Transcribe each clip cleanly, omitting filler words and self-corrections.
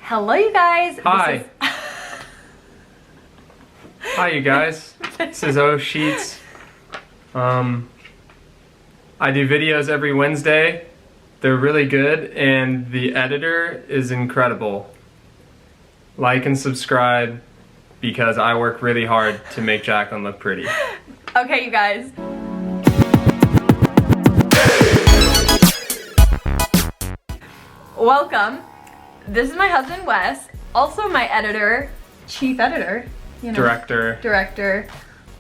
Hello, you guys. Hi. Hi, you guys. This is O Sheets. I do videos every Wednesday. They're really good, and the editor is incredible. Like and subscribe because I work really hard to make Jacqueline look pretty. Okay, you guys. Welcome. This is my husband, Wes. Also my editor, chief editor, you know, director,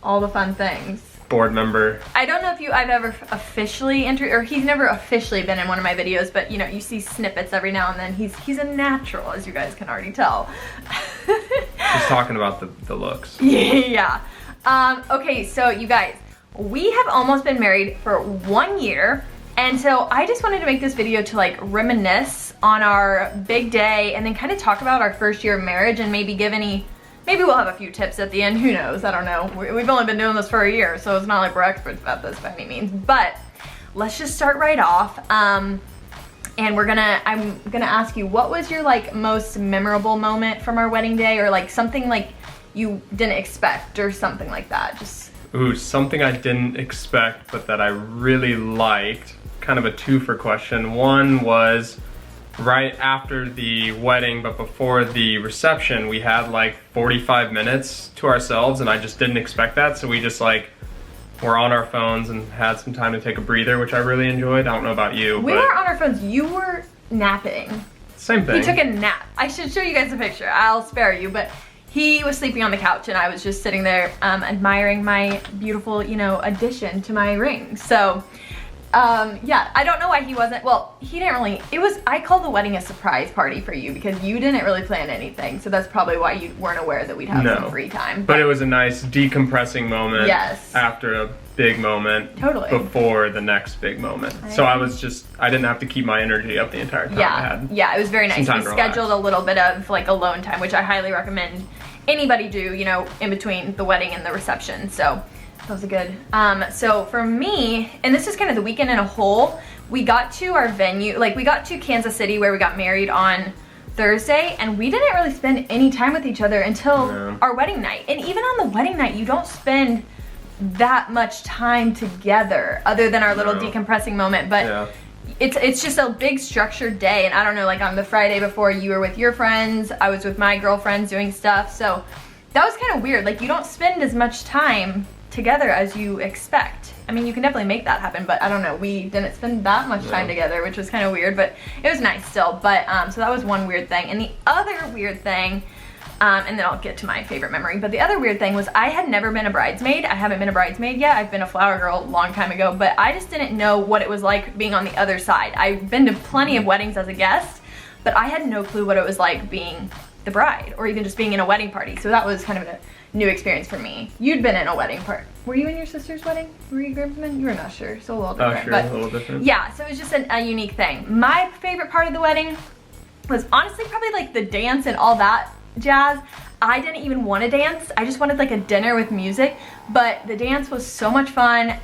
all the fun things. Board member. I don't know if I've ever officially or he's never officially been in one of my videos, but you know, you see snippets every now and then. He's a natural, as you guys can already tell. Just talking about the looks. Yeah. Okay, so you guys, we have almost been married for 1 year. And so I just wanted to make this video to like reminisce on our big day and then kind of talk about our first year of marriage and maybe give maybe we'll have a few tips at the end, who knows, I don't know. We've only been doing this for a year, so it's not like we're experts about this by any means, but let's just start right off. And I'm gonna ask you, what was your like most memorable moment from our wedding day, or like something like you didn't expect or something like that? Just something I didn't expect but that I really liked. Kind of a two-for question. One was right after the wedding but before the reception, we had like 45 minutes to ourselves, and I just didn't expect that, so we just like were on our phones and had some time to take a breather, which I really enjoyed. I don't know about you. We were on our phones. You were napping. Same thing. He took a nap. I should show you guys a picture. I'll spare you, but he was sleeping on the couch and I was just sitting there admiring my beautiful, you know, addition to my ring. So yeah, I don't know why he wasn't, well, he didn't really, I called the wedding a surprise party for you because you didn't really plan anything, so that's probably why you weren't aware that we'd have some free time. But it was a nice decompressing moment. Yes. After a big moment. Totally. Before the next big moment. So I didn't have to keep my energy up the entire time. Yeah, it was very nice. We scheduled a little bit of like alone time, which I highly recommend anybody do, you know, in between the wedding and the reception. So that was a good. So for me, and this is kind of the weekend in a whole, we got to our venue, like we got to Kansas City where we got married on Thursday, and we didn't really spend any time with each other until our wedding night. And even on the wedding night, you don't spend that much time together other than our little decompressing moment, but it's just a big structured day. And I don't know, like on the Friday before, you were with your friends, I was with my girlfriends doing stuff, so that was kind of weird. Like you don't spend as much time together as you expect. I mean, you can definitely make that happen, but I don't know, we didn't spend that much time together, which was kind of weird, but it was nice still. But so that was one weird thing. And the other weird thing, and then I'll get to my favorite memory, but the other weird thing was I had never been a bridesmaid. I haven't been a bridesmaid yet. I've been a flower girl a long time ago, but I just didn't know what it was like being on the other side. I've been to plenty of weddings as a guest, but I had no clue what it was like being the bride or even just being in a wedding party. So that was kind of a new experience for me. You'd been in a wedding part. Were you in your sister's wedding? Were you groomsmen? You were not sure, so a little different. Oh, sure, but a little different. Yeah, so it was just a unique thing. My favorite part of the wedding was honestly probably like the dance and all that jazz. I didn't even want to dance. I just wanted like a dinner with music, but the dance was so much fun.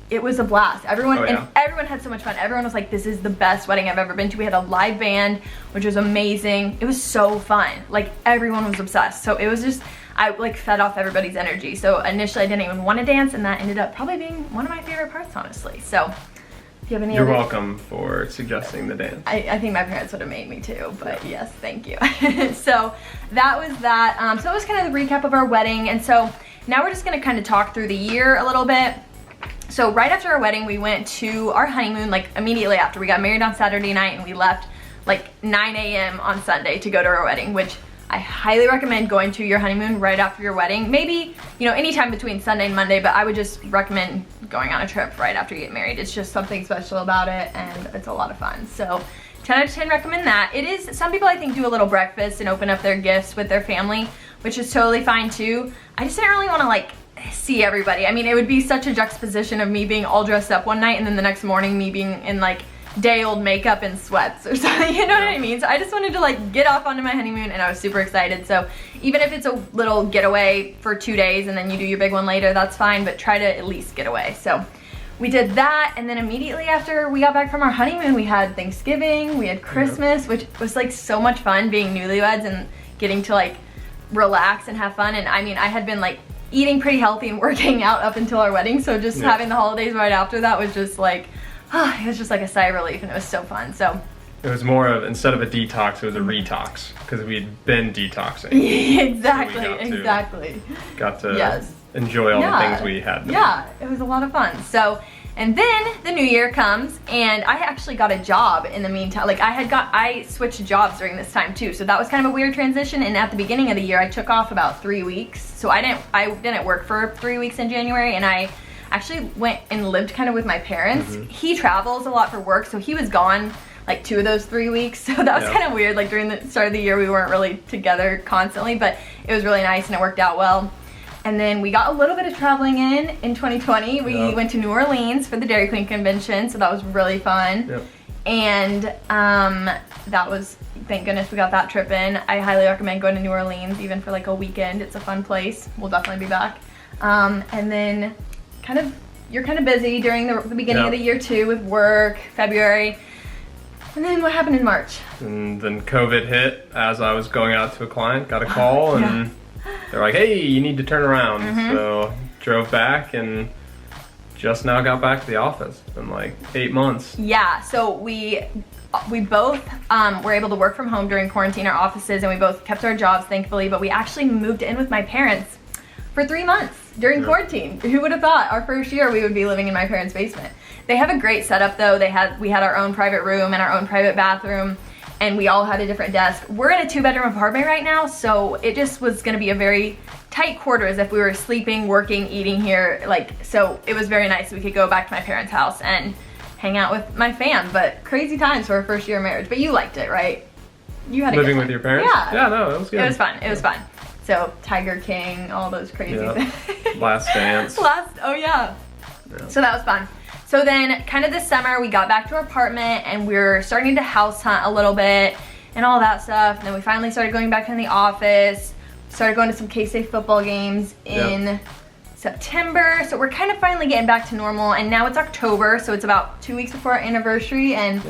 It was a blast. Everyone had so much fun. Everyone was like, this is the best wedding I've ever been to. We had a live band, which was amazing. It was so fun. Like everyone was obsessed. So it was just, I like fed off everybody's energy. So initially I didn't even want to dance, and that ended up probably being one of my favorite parts, honestly. So if you have any You're welcome for suggesting the dance. I think my parents would have made me too, but yes, thank you. So that was that. So it was kind of the recap of our wedding. And so now we're just gonna kind of talk through the year a little bit. So right after our wedding, we went to our honeymoon, like immediately after. We got married on Saturday night and we left like 9 a.m. on Sunday to go to our wedding, which I highly recommend going to your honeymoon right after your wedding. Maybe, you know, anytime between Sunday and Monday, but I would just recommend going on a trip right after you get married. It's just something special about it, and it's a lot of fun. So 10 out of 10 recommend that. It is, some people I think do a little breakfast and open up their gifts with their family, which is totally fine too. I just didn't really want to like see everybody. I mean, it would be such a juxtaposition of me being all dressed up one night and then the next morning me being in like day-old makeup and sweats or something, you know what I mean? So I just wanted to like get off onto my honeymoon, and I was super excited. So even if it's a little getaway for 2 days and then you do your big one later, that's fine, but try to at least get away. So we did that, and then immediately after we got back from our honeymoon, we had Thanksgiving, we had Christmas, which was like so much fun being newlyweds and getting to like relax and have fun. And I mean, I had been like eating pretty healthy and working out up until our wedding, so just having the holidays right after that was just like, it was just like a sigh of relief, and it was so fun. So it was more of, instead of a detox, it was a retox, because we'd been detoxing. Exactly, Got to enjoy all the things we had. Yeah, it was a lot of fun. So, and then the new year comes, and I actually got a job in the meantime. Like I switched jobs during this time too, so that was kind of a weird transition. And at the beginning of the year, I took off about 3 weeks. So I didn't work for 3 weeks in January, and I actually went and lived kind of with my parents. He travels a lot for work, so he was gone like 2 of those 3 weeks, so that was kind of weird. Like during the start of the year, we weren't really together constantly, but it was really nice and it worked out well. And then we got a little bit of traveling in 2020. We went to New Orleans for the Dairy Queen convention, so that was really fun. And that was, thank goodness we got that trip in. I highly recommend going to New Orleans, even for like a weekend. It's a fun place. We'll definitely be back. And then you're kind of busy during the beginning of the year too, with work, February. And then what happened in March? And then COVID hit as I was going out to a client, got a call, and they're like, hey, you need to turn around. So drove back and just now got back to the office. It's been like 8 months. Yeah, so we both were able to work from home during quarantine, our offices, and we both kept our jobs, thankfully, but we actually moved in with my parents for 3 months during quarantine. Who would have thought our first year we would be living in my parents' basement? They have a great setup though. We had our own private room and our own private bathroom, and we all had a different desk. We're in a 2-bedroom apartment right now, so it just was gonna be a very tight quarters if we were sleeping, working, eating here. So it was very nice. We could go back to my parents' house and hang out with my fam, but crazy times for our first year of marriage. But you liked it, right? You had a living good time. with your parents? Yeah. Yeah, no, it was good. It was fun, it was fun. So Tiger King, all those crazy things. Last Dance. Oh yeah. So that was fun. So then kind of this summer we got back to our apartment and we were starting to house hunt a little bit and all that stuff. And then we finally started going back in the office, started going to some K-State football games in September. So we're kind of finally getting back to normal, and now it's October, so it's about 2 weeks before our anniversary, and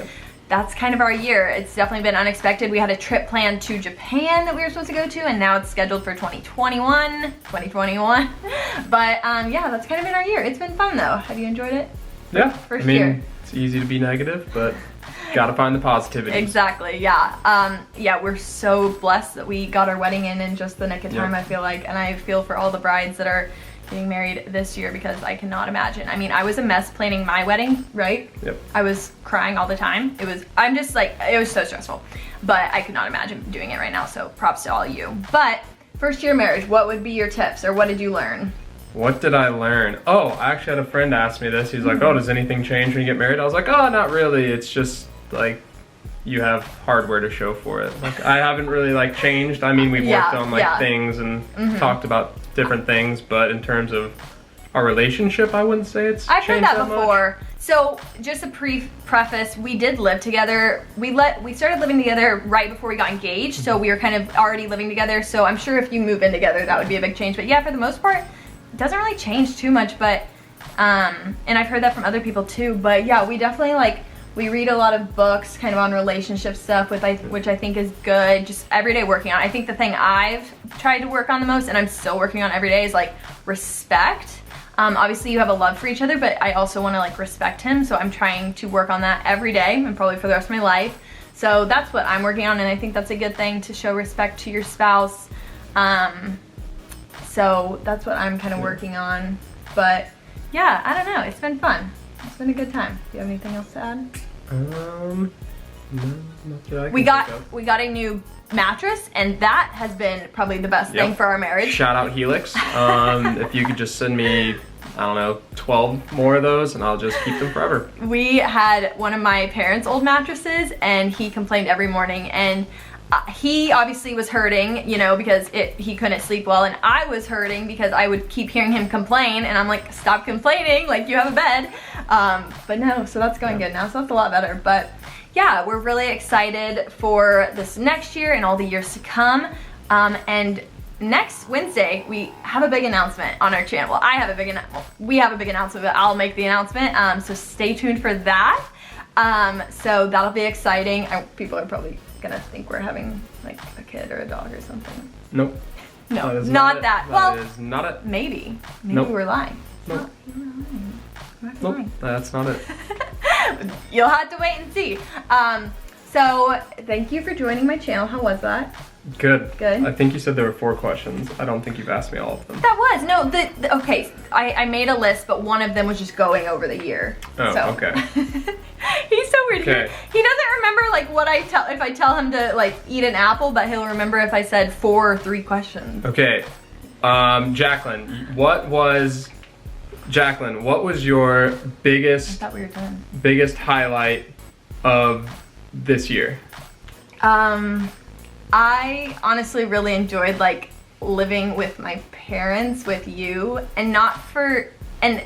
that's kind of our year. It's definitely been unexpected. We had a trip planned to Japan that we were supposed to go to, and now it's scheduled for 2021. But yeah, that's kind of been our year. It's been fun though. Have you enjoyed it? Yeah, First year. It's easy to be negative, but gotta find the positivity. Exactly, yeah. Yeah, we're so blessed that we got our wedding in just the nick of time, I feel like. And I feel for all the brides that are getting married this year, because I cannot imagine. I mean, I was a mess planning my wedding, right? Yep. I was crying all the time. It was so stressful. But I could not imagine doing it right now, so props to all of you. But first year marriage, what would be your tips, or what did you learn? What did I learn? Oh, I actually had a friend ask me this. He's like, oh, does anything change when you get married? I was like, oh, not really. It's just like you have hardware to show for it. Like, I haven't really like changed. I mean, we've worked on like things and talked about different things, but in terms of our relationship, I wouldn't say it's I've heard changed that before. So just a preface, we did live together. We started living together right before we got engaged, so we were kind of already living together. So I'm sure if you move in together, that would be a big change. But yeah, for the most part, it doesn't really change too much. But and I've heard that from other people too. But yeah, we definitely we read a lot of books kind of on relationship stuff, which I think is good. Just every day working on. I think the thing I've tried to work on the most, and I'm still working on every day, is like respect. Obviously you have a love for each other, but I also want to like respect him. So I'm trying to work on that every day and probably for the rest of my life. So that's what I'm working on, and I think that's a good thing, to show respect to your spouse. So that's what I'm kind of working on. But yeah, I don't know. It's been fun. It's been a good time. Do you have anything else to add? No, not that I can we think of. got a new mattress, and that has been probably the best thing for our marriage. Shout out Helix. If you could just send me, I don't know, 12 more of those, and I'll just keep them forever. We had one of my parents' old mattresses, and he complained every morning, and he obviously was hurting, you know, because he couldn't sleep well, and I was hurting because I would keep hearing him complain, and I'm like, stop complaining, like you have a bed. But no, so that's going good now, so that's a lot better. But yeah, we're really excited for this next year and all the years to come. And next Wednesday, we have a big announcement on our channel. We have a big announcement, but I'll make the announcement. So stay tuned for that. So that'll be exciting. People are probably gonna think we're having like a kid or a dog or something. Nope. No, That is not that. That is not it. Maybe Nope. we're lying. Nope. We're Nope. lying. That's not it. You'll have to wait and see. So thank you for joining my channel. How was that? Good. Good. I think you said there were 4 questions. I don't think you've asked me all of them. That was no. Okay, I made a list, but one of them was just going over the year. Oh, so. okay. He's so weird. Okay. He doesn't remember like what if I tell him to like eat an apple, but he'll remember if I said 4 or 3 questions. Okay. Jacqueline, what was your I thought we were done. biggest highlight of this year? I honestly really enjoyed like living with my parents, with you, and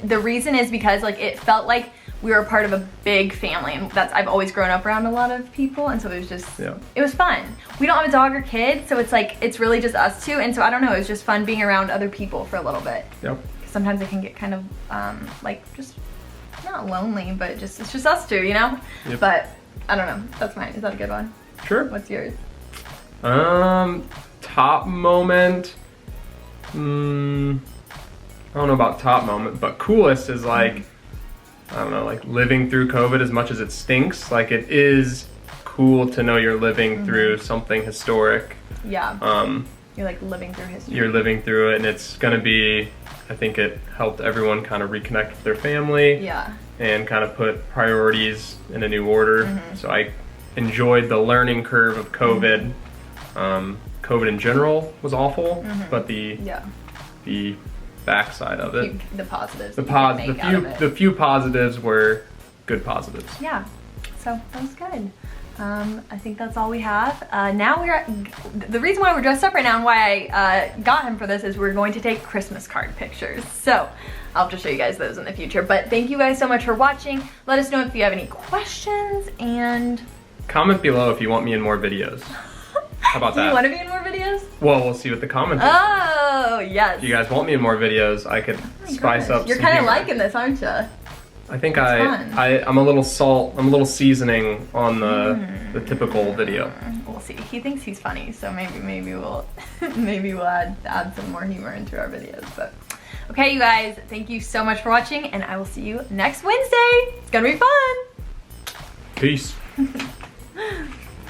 the reason is because like it felt like we were a part of a big family, and I've always grown up around a lot of people, and so it was just it was fun. We don't have a dog or kid, so it's like it's really just us two, and so I don't know, it was just fun being around other people for a little bit. Yep. Sometimes it can get kind of like just not lonely, but it's just us two, you know? Yep. But I don't know. That's mine. Is that a good one? Sure. What's yours? Top moment. I don't know about top moment, but coolest is like, I don't know, like living through COVID as much as it stinks. Like it is cool to know you're living through something historic. Yeah. You're like living through history. You're living through it, and it's gonna be, I think it helped everyone kind of reconnect with their family. Yeah. And kind of put priorities in a new order. So I enjoyed the learning curve of COVID. COVID in general was awful, but the backside of it, the positives. the few positives were good positives. Yeah. So that was good. I think that's all we have. Now the reason why we're dressed up right now and why I got him for this is we're going to take Christmas card pictures. So I'll have to show you guys those in the future. But thank you guys so much for watching. Let us know if you have any questions, and comment below if you want me in more videos. How about that? Do you want to be in more videos? Well, we'll see what the comments are. Oh, yes. If you guys want me in more videos, I could spice up You're some kind of humor. liking this, aren't you? I think I'm a little salt, I'm a little seasoning on the typical video. We'll see. He thinks he's funny, so maybe we'll maybe we'll add some more humor into our videos. But okay, you guys, thank you so much for watching, and I will see you next Wednesday. It's gonna be fun. Peace.